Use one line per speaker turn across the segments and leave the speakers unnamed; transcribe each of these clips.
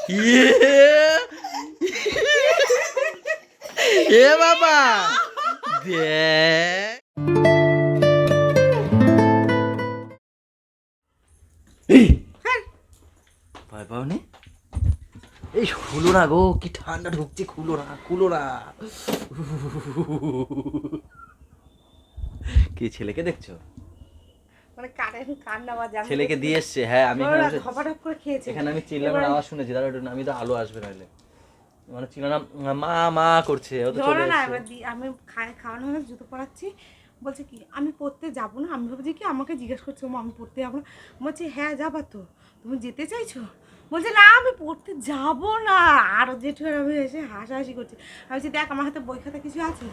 এ বাবা দেখ ভয় পাওনি? এই খুলো না গো, কি ঠান্ডা ঢুকছে, খুলো না খুলো না। কি ছেলেকে দেখছো?
মানে কান্না বাজে,
ছেলেকে দিয়ে এসছে। হ্যাঁ আমি
ধপাধপ করে খেয়েছি।
এখানে আমি চিল্লানোর আওয়াজ শুনেছি, দাঁড়া একটু, আমি তো আলো আসবে নাহলে, মানে চিল্লানো মা মা করছে, ও তো চলে
না।
এসেছে।
আমি খাওয়ানো হলে জুতো পরাচ্ছি, বলছে কি আমি পড়তে যাবো না। আমি ভাবছি কি আমাকে জিজ্ঞেস করছে মা আমি পড়তে যাবো না। বলছি হ্যাঁ যাবা তো, তুমি যেতে চাইছো? বলছে না আমি পড়তে যাবো না। আর জেঠু আমি এসে হাসাহাসি করছি। আমি বলছি দেখ আমার হাতে বই খাতা কিছু আছে।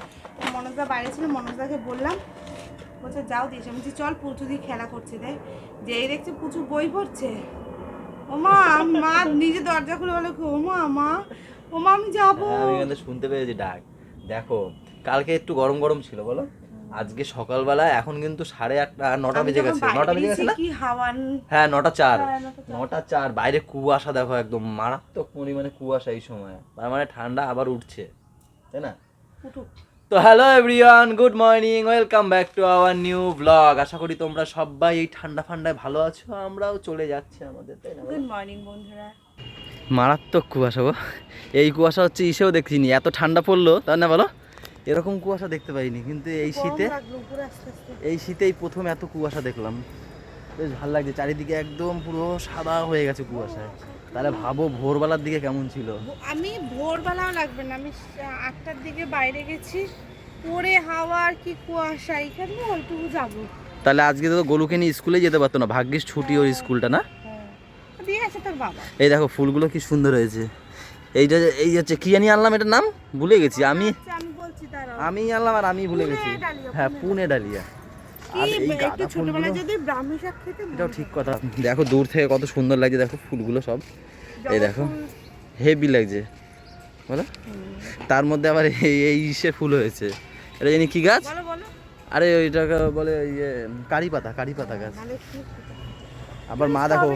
মনোজদা বাইরে ছিল, মনোজদাকে বললাম, বলছে যাও দিয়েছে। আমি বলছি চল পুচু দিয়ে খেলা করছে। দেখ যেই দেখছে পুচু বই পড়ছে, ও মা মা নিজে দরজা খুলে বলে ও মা মা ও মা আমি যাবো।
আমি কিন্তু শুনতে পেয়েছি ডাক। দেখো কালকে একটু গরম গরম ছিল বলো, আজকে সকালবেলা এখন কিন্তু 8:30 9টা বেজে গেছে। 9টা বেজে গেছে না?
কি হাওয়ান।
হ্যাঁ 9টা 4। 9টা 4 বাইরে কুয়াশা দেখো, একদম মারাত্মক পরিমাণে কুয়াশা এই সময়, তার মানে ঠান্ডা আবার উঠছে, তাই না? তো hello everyone, good morning, welcome back to our new blog. আশা করি তোমরা সবাই এই ঠান্ডা ঠান্ডায় ভালো আছো, আমরাও চলে যাচ্ছে আমাদের, তাই না?
গুড মর্নিং বন্ধুরা।
মারাত্মক কুয়াশা গো, এই কুয়াশা হচ্ছে ইসেও দেখিনি, এত ঠান্ডা পড়লো তাই না বলো, এরকম কুয়াশা দেখতে পাইনি। কিন্তু এই শীতে, এই শীতেই প্রথম এত কুয়াশা দেখলাম, বেশ ভালো লাগছে। চারিদিকে একদম পুরো সাদা হয়ে গেছে কুয়াশায়। তাহলে ভাবো ভোরবেলার দিকে কেমন ছিল।
আমি ভোরবেলাও লাগবে না, আমি 8টার দিকে বাইরে গেছি, পরে হাওয়া আর কি কুয়াশা, এখানে ওইটুকু যাবো।
তাহলে আজকে তো গোলুকে নিয়ে স্কুলে যেতে পারতো না, ভাগ্যিস ছুটি ওর স্কুলটা না।
দিয়ে আছে তোর বাবা।
এই দেখো ফুলগুলো কি সুন্দর হয়েছে। এইটা এই হচ্ছে কি জানি আনলাম, এটার নাম ভুলে গেছি আমি
বলছি তারা
আমি আনলাম আর আমি ভুলে গেছি। হ্যাঁ পুনে ডালিয়া। আর এই গাঁদা ফুলগুলো,
যদি ব্রাহ্মী শাক খেতে
এটাও ঠিক কথা। দেখো দূর থেকে কত সুন্দর লাগছে, দেখো ফুলগুলো সব, এই দেখো হেভি লাগছে বলো। তার মধ্যে আবার এই ইসের ফুল হয়েছে, এটা জানি কি গাছ, আরে ওইটাকে বলে ইয়ে কারি পাতা গাছ। আবার মা দেখো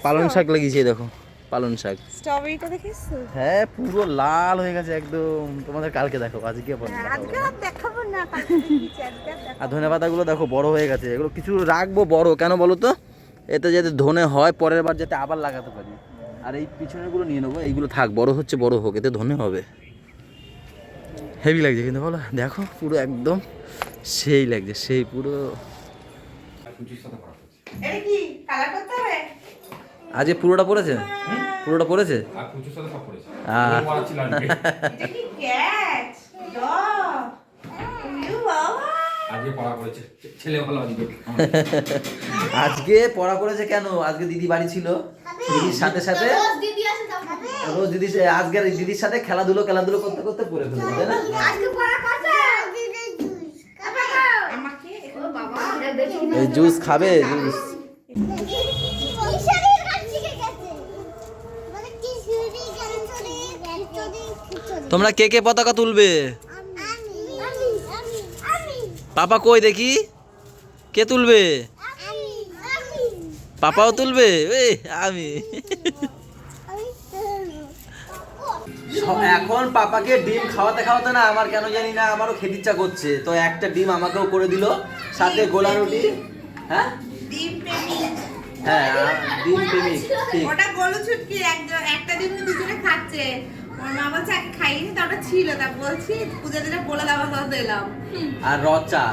পালং শাক লাগিয়েছে, দেখো পালং শাক।
স্ট্রবেরিটা দেখিছো?
হ্যাঁ পুরো লাল হয়ে গেছে একদম। তোমাদের কালকে দেখো, আজকে
আজকে আর দেখাবো না, কালকে দেখিয়েছি, আজকে আর দেখাবো।
আর ধনে পাতাগুলো দেখো বড় হয়ে গেছে, এগুলো কিছু রাখবো বড়, কেন বলো তো, এতে যাতে ধনে হয় পরের বার যাতে আবার লাগাতে পারি। আর এই পিছনেরগুলো নিয়ে নেবো, এইগুলো থাক, বড় হচ্ছে বড় হোক, এতে ধনে হবে। হেভি লাগছে কিন্তু বলো, দেখো পুরো একদম সেই লাগছে, সেই পুরো।
এটা কি কালার করতে হবে?
আজকে পুরোটা পড়েছে, পুরোটা পড়েছে।
আর কুচুর সাথে সব করেছে।
আহ।
ও পড়াচ্ছিল আজকে।
এটা কি ক্যাট ডগ? ইউ বাবা
আজকে পড়া করেছে। ছেলে ভালো আজকে।
আজকে পড়া করেছে কেন, আজকে দিদি বাড়ি ছিল, দিদির সাথে সাথে রোজ দিদি আজকে দিদির সাথে খেলাধুলো করতে করতে পড়ে ফেলেছে, তাই না?
আজকে পড়া করছে আমাকে ও বাবা
এই জুস খাবে, জুস। তোমরা কে কে পতাকা তুলবে? পাপা কই দেখি, কে তুলবে? পাপাও তুলবে, আমি। এখন পাপাকে ডিম খাওয়াতে খাওয়াতে না আমার কেন জানি না আমারও খেতে ইচ্ছা করছে, তো একটা ডিম আমাকেও করে দিল, সাথে গোলা রুটি। হ্যাঁ
ডিম প্রেমিক।
হ্যাঁ ডিম প্রেমিক, ঠিক।
ওটা গোলু ছুটকি একটা ডিম দুজনে খাচ্ছে। ওর মা বলছে আগে খাইনি, তা ওটা ছিল, তা বলছি পূজা দিলে বলে দেওয়া কথা দিলাম।
আর রচা।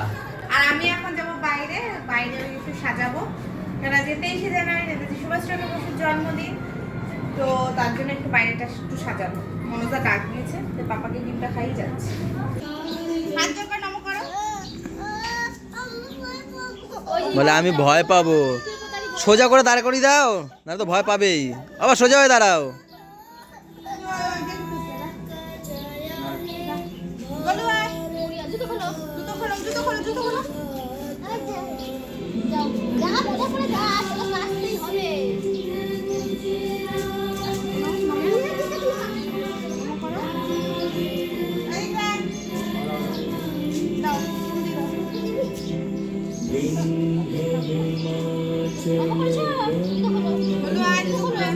আর আমি এখন যাবো বাইরে, বাইরে একটু সাজাবো, কারণ আজকে 23শে জানুয়ারি নেতাজি সুভাষচন্দ্র বসুর জন্মদিন, তো তার জন্য একটু বাইরেটা একটু সাজাবো। মনোজা ডাক দিয়েছে, তো পাপাকে ডিমটা খাইয়ে যাচ্ছে। হাত জোড় করে নমো করো।
বলে আমি ভয় পাবো, সোজা করে দাঁড় করিয়ে দাও, না তো ভয় পাবেই। আবার সোজা হয়ে দাঁড়াও।
বলো আয়, জুতো খোলো, জুতো খোলো, জুতো খোলো, জুতো খোলো। বলো আয়, জুতো খোলো।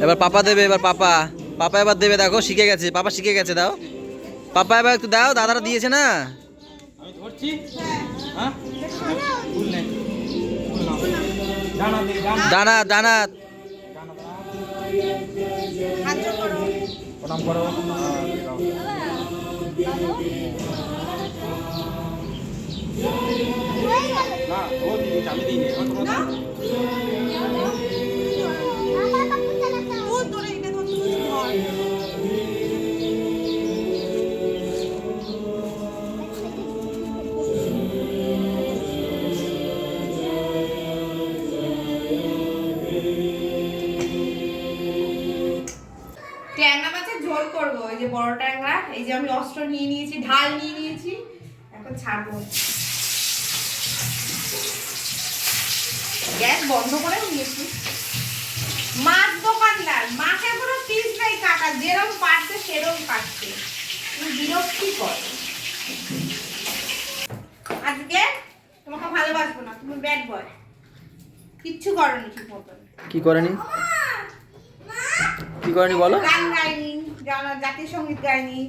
এবার পাপা দেবে, এবার পাপা পাপা এবার দেবে, দেখো শিখে গেছে, পাপা শিখে গেছে। দাও পাপা এবার একটু দাও, দাদারা দিয়েছে না।
আমি ধরছি। হ্যাঁ ভুল নেই, ভুল নাও। ডানা দে, ডানা
দানা দানা।
হাত জোড় করো।
প্রণাম করো। দাও। না ও দিয়েছে, আমি দিইনি। এখন তোমরা দাও।
ও তোরে এটা ধর, তুই ধর। ট্যাংরা মাছের ঝোল করবো, এই যে বড় ট্যাংরা, এই যে আমি অস্ত্র নিয়ে নিয়েছি, ঢাল নিয়ে নিয়েছি, এখন ছাড়বো। গ্যাস বন্ধ করে নিয়েছি। মাছ দোকানদার, মাছের কোনো পিস নাই কাটা, যেরকম পারছে সেরকম কাটছে, তুমি বিরক্তি কর। আজকে তোমাকে ভালোবাসবো না, তুমি ব্যাড বয়, কিচ্ছু করনি ঠিক মতন।
কি করেনি, কি করেনি বলো?
গান গাইনি, জাতীয় সঙ্গীত গাইনি,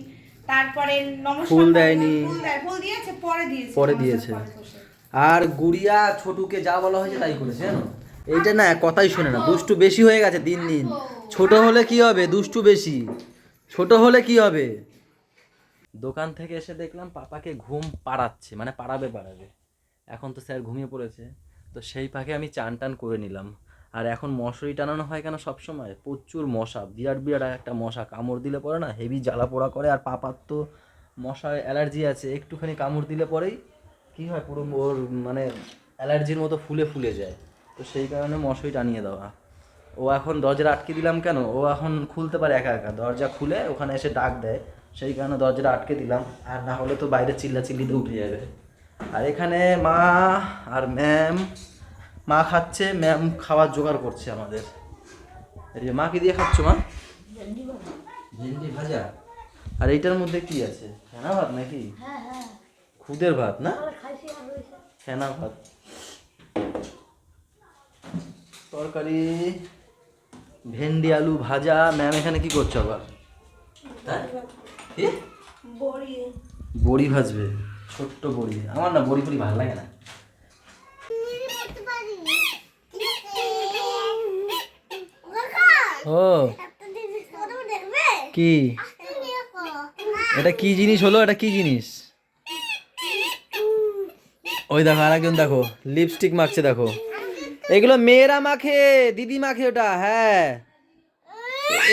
তারপরে নমস্কার
ফুল দেয়নি।
ফুল দিয়েছে, পরে দিয়েছে,
পরে দিয়েছে। আর গুড়িয়া ছোটুকে যা বলা হয়েছে তাই করেছে, জানো? এইটা না কথাই শোনে না, দুষ্টু বেশি হয়ে গেছে দিন দিন। ছোট হলে কি হবে, দুষ্টু বেশি। ছোট হলে কি হবে? দোকান থেকে এসে দেখলাম পাপাকে ঘুম পাড়াচ্ছে, মানে পাড়াবে। এখন তো স্যার ঘুমিয়ে পড়েছে, তো সেই ফাঁকে আমি চান টান করে নিলাম। আর এখন মশারি টানানো হয় কেন সব সময়, প্রচুর মশা, বিরাট বিরাট একটা মশা কামড় দিলে পরে না হেভি জ্বালা পোড়া করে। আর পাপার তো মশার অ্যালার্জি আছে, একটুখানি কামড় দিলে পরেই কী হয়, পুরো ওর মানে অ্যালার্জির মতো ফুলে ফুলে যায়। তো সেই কারণে মশারি টানিয়ে দেওয়া। ও এখন দরজাটা আটকে দিলাম কেন, ও এখন খুলতে পারে একা একা, দরজা খুলে ওখানে এসে ডাক দেয়, সেই কারণে দরজাটা আটকে দিলাম। আর না হলে তো বাইরে চিল্লাচিল্লিতে উঠে যাবে। আর এখানে মা আর ম্যাম, মা খাচ্ছে, ম্যাম খাবার জোগাড় করছে আমাদের। এই যে মা কি দিয়ে খাচ্ছ মা? ভেন্ডি ভাজা। আর এইটার মধ্যে কি আছে, ফেনা ভাত নাকি? খুদের ভাত না, ফেনা ভাত, তরকারি, ভেন্ডি আলু ভাজা। ম্যাম এখানে কি করছো আবার? হ্যাঁ কি বড়ি ভাজবে, ছোট্ট বড়ি। আমার না বড়ি ফড়ি ভালো লাগে না। ও কি এটা, কি জিনিস হলো এটা, কি জিনিস? ওই দেখো আর একজন, দেখো লিপস্টিক মাখছে, দেখো এগুলো মেয়েরা মাখে, দিদি মাখে ওটা। হ্যাঁ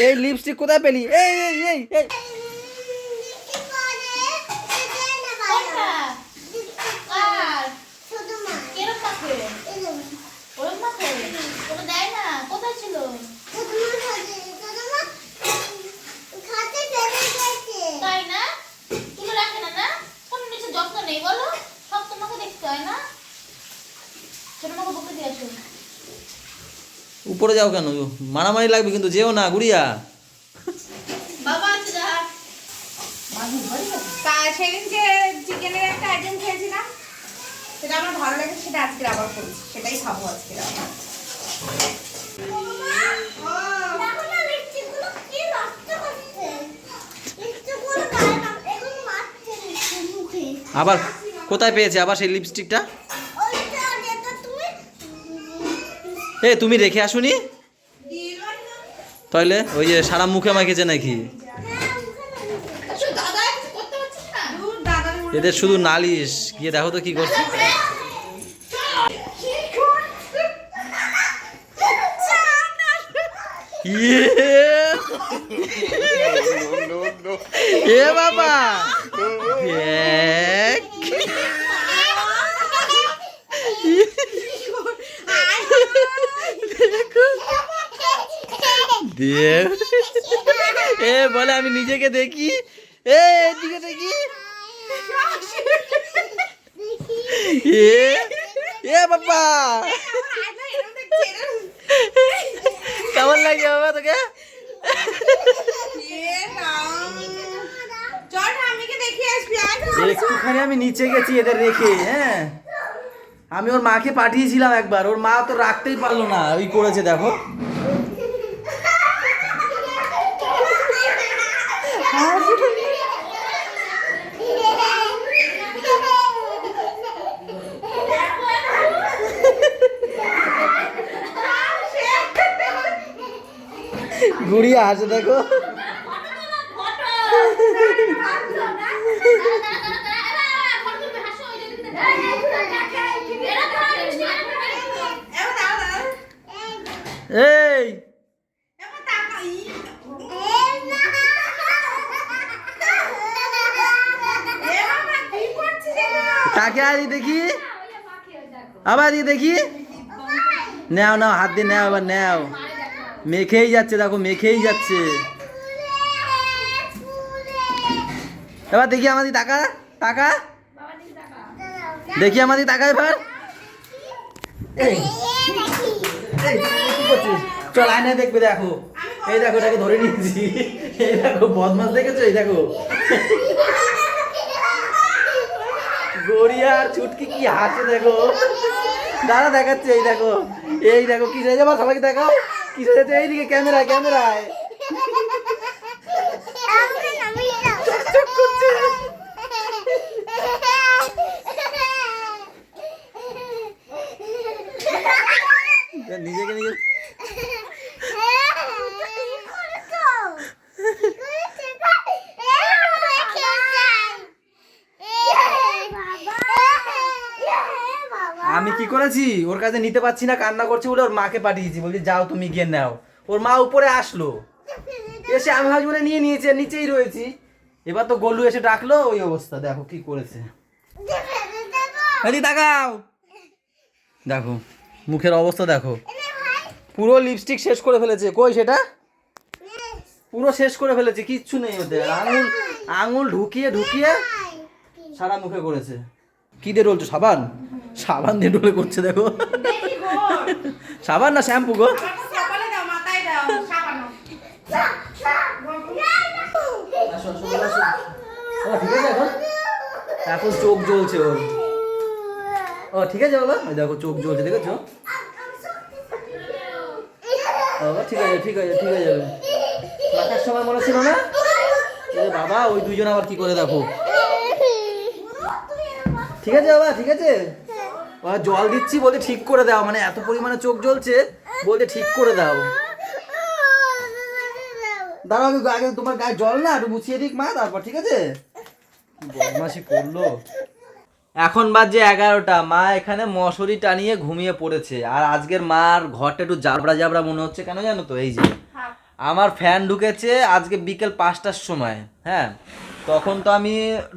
এই লিপস্টিক কোথায় পেলি? এই এই এই এই উপরে যাও কেন, মারামারি লাগবে কিন্তু, যেও না গুড়িয়া।
সেদিন যে চিকেনের একটা আইটেম খেয়েছিলাম, সেটা আমার ভালো লাগে, সেটা আজকে আবার করছি, সেটাই খাবো আজকে আবার।
আবার কোথায় পেয়েছে আবার সেই লিপস্টিকটা? এ তুমি রেখে আসুনি তাহলে? ওই যে সারা মুখে মাখেছে নাকি? এদের শুধু নালিশ, গিয়ে দেখো তো কি করছে। এ বাবা দিয়ে এ বলে আমি নিজেকে দেখি, এদিকে দেখি, এ বাবা কেমন লাগে বাবা তোকে? একটুখানি আমি নিচে গেছি এদের রেখে। হ্যাঁ আমি ওর মাকে পাঠিয়েছিলাম একবার, ওর মা তো রাখতেই পারলো না, ওই করেছে দেখো। ঘুরিয়ে আসে দেখো। এই কাকে আদি দেখি, আবার দিকে দেখি, নাও নাও হাত দিয়ে নাও, আবার নাও, মেখেই যাচ্ছে দেখো, মেখেই যাচ্ছে। এবার দেখি আমাদের টাকা, টাকা দেখি আমাদের টাকা এবার। এই কি করছিস? চল আয়নায় দেখবে, দেখো এই দেখো, এটাকে ধরে নিয়েছি, এই দেখো বদমাস দেখেছো, এই দেখো গড়িয়া আর ছুটকি কি হাসে দেখো, দাদা দেখাচ্ছে, এই দেখো, এই দেখো কি সেজে, আবার সবাইকে দেখাও কি সেজেছে, এইদিকে ক্যামেরায়, ক্যামেরায় চকচক করছে। নিজেকে নিজে আমি কি করেছি, ওর কাছে নিতে পারছি না, কান্না করছে বলে ওর মাকে পাঠিয়েছি, বলছি যাও তুমি গিয়ে নাও। ওর মা উপরে আসলো, এসে আমি ভাবছি বলে নিয়ে নিয়েছে, নিচেই রয়েছি। এবার তো গোলু এসে ডাকলো, ওই অবস্থা দেখো কি করেছে। তাকাও, দেখো মুখের অবস্থা দেখো, পুরো লিপস্টিক শেষ করে ফেলেছে। কই সেটা, পুরো শেষ করে ফেলেছে, কিচ্ছু নেই ওদের। আঙুল আঙুল ঢুকিয়ে ঢুকিয়ে সারা মুখে করেছে। কি দিয়ে ডলছো, সাবান, সাবান দিয়ে ডলে করছে দেখো। সাবান না শ্যাম্পু গো? ঠিক আছে, এখন এখন চোখ জ্বলছে ওর। ও ঠিক আছে বাবা, দেখো চোখ জ্বলছে, দেখেছো? ঠিক আছে ঠিক আছে ঠিক আছে যাবে। মাথার সময় মনে ছিল না বাবা, ওই দুইজন আবার কি করে দেখো। ঠিক আছে বাবা, ঠিক আছে, জল দিচ্ছি বলতে ঠিক করে দাও, মানে এত পরিমাণে চোখ জ্বলছে বলতে ঠিক করে দাও। দাঁড়াও আমি আগে তোমার গায়ে জল না একটু মুছিয়ে দিক মা, তারপর ঠিক আছে। বদমাশি করলো। এখন বাজে 11টা, মা এখানে মশারি টানিয়ে ঘুমিয়ে পড়েছে। আর আজকের মার ঘরটা একটু জাবড়া জাবড়া মনে হচ্ছে, কেন জানো তো? এই যে আমার ফ্যান ঢুকেছে আজকে বিকেল 5টার সময়, হ্যাঁ, তখন তো আমি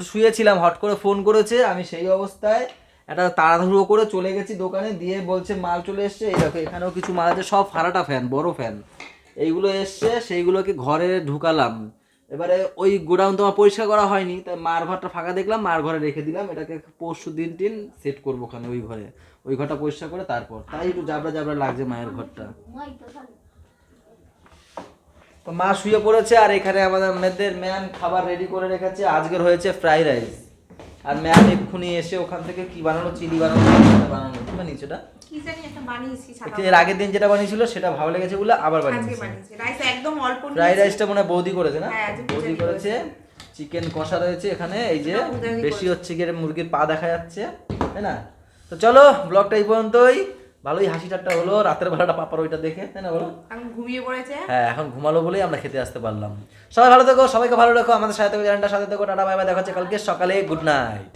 শুয়েছিলাম, হট করে ফোন করেছে, আমি সেই অবস্থায় একটা তাড়াহুড়ো করে চলে গেছি দোকানে, দিয়ে বলছে মাল চলে এসছে। এই দেখো এখানেও কিছু মাল আছে, সব ফারাটা ফ্যান, বড় ফ্যান, এইগুলো এসছে, সেইগুলোকে ঘরে ঢুকালাম। এবারে ওই গোডাউন তোমার পরিষ্কার করা হয়নি, তাই মার ঘরটা ফাঁকা দেখলাম, মার ঘরে রেখে দিলাম। এটাকে পরশু দিন সেট করবো ওখানে, ওই ঘরে, ওই ঘরটা পরিষ্কার করে তারপর, তাই একটু জাবড়া জাবড়া লাগছে মায়ের ঘরটা। তো মা শুয়ে পড়েছে, আর এখানে আমাদের মেয়েদের ম্যান খাবার রেডি করে রেখেছে। আজকের হয়েছে ফ্রাইড রাইস, আর ম্যান এক্ষুনি এসে ওখান থেকে কি বানানো, চিলি বানানো, বানানো কি বানিয়েছে ওটা,
কি জানি একটা বানিয়েছি।
এর আগের দিন যেটা বানিয়েছিল সেটা ভালো লেগেছে বলে আবার বানিয়েছে।
রাইস একদম অল্প,
ফ্রাইড রাইসটা মনে হয় বৌদি করেছে না?
হ্যাঁ,
বৌদি করেছে। চিকেন কষা রয়েছে এখানে, এই যে বেশি হচ্ছে গিয়ে মুরগির পা দেখা যাচ্ছে, তাই না? তো চলো ব্লগটা এই পর্যন্তই। ভালোই হাসি ঠাট্টা হলো রাতের বেলাটা পাপার ওইটা দেখে, তাই না বলো?
এখন ঘুমিয়ে পড়েছে।
হ্যাঁ, এখন ঘুমালো বলেই আমরা খেতে আসতে পারলাম। সবাই ভালো থেকো, সবাইকে ভালো রাখো, আমাদের সাথে চ্যানেলটার সাথে থেকো। টাটা বাই বাই, দেখা হচ্ছে কালকে সকালে। Good night.